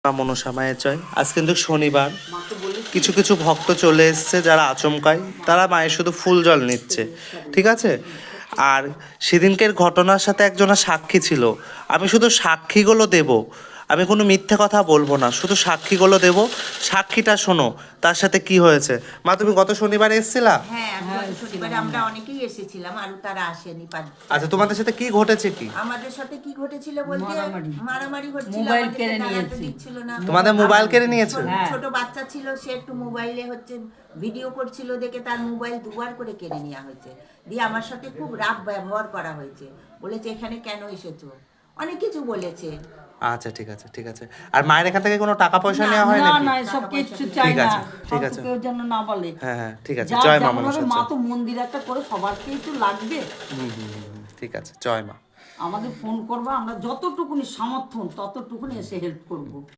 মা মনসা মায়ের জয়। আজ কিন্তু শনিবার, কিছু কিছু ভক্ত চলে এসছে যারা আচমকায়, তারা মায়ের শুধু ফুল জল নিচ্ছে, ঠিক আছে। আর সেদিনকের ঘটনার সাথে একজনা সাক্ষী ছিল, আমি শুধু সাক্ষীগুলো দেব, আমি কোনো মিথ্যে কথা বলবো না, শুধু সাক্ষীগুলো দেব। সাক্ষীটা শোনো তার সাথে কি হয়েছে। মা তুমি গত শনিবারে এসেছিলা? হ্যাঁ, গত শনিবারে আমরা অনেকেই এসেছিলাম, আর তারা আসেনি। আচ্ছা, তোমাদের সাথে কি ঘটেছে? কি আমাদের সাথে কি ঘটেছিল বলতে, মারামারি হচ্ছিল, মোবাইল কেড়ে নিয়েছে, দিচ্ছিল না। তোমাদের মোবাইল কেড়ে নিয়েছে? ছোট বাচ্চা ছিল, সে একটু মোবাইলে ভিডিও করছিল, দেখে তার মোবাইল দুবার করে কেড়ে নেওয়া হয়েছে। দিয়ে আমার সাথে খুব রাগ ব্যবহার করা হয়েছে, বলেছে এখানে কেন এসেছো, অনেক কিছু বলেছে। আচ্ছা, ঠিক আছে, ঠিক আছে। আর মায়ের এখান থেকে কোনো টাকা পয়সা নেওয়া হয় নাকি? না, সব কিছু চাই ঠিক না, আছে, ঠিক আছে। কেউ যেন না বলে। হ্যাঁ হ্যাঁ, ঠিক আছে। জয় মা মনসা। মা তো মন্দির একটা করে সবারকেই তো লাগবে। ঠিক আছে, জয় মা। আমাদের ফোন করবা, আমরা যতটুকুনি সামর্থ্য ততটুকুনি এসে হেল্প করব।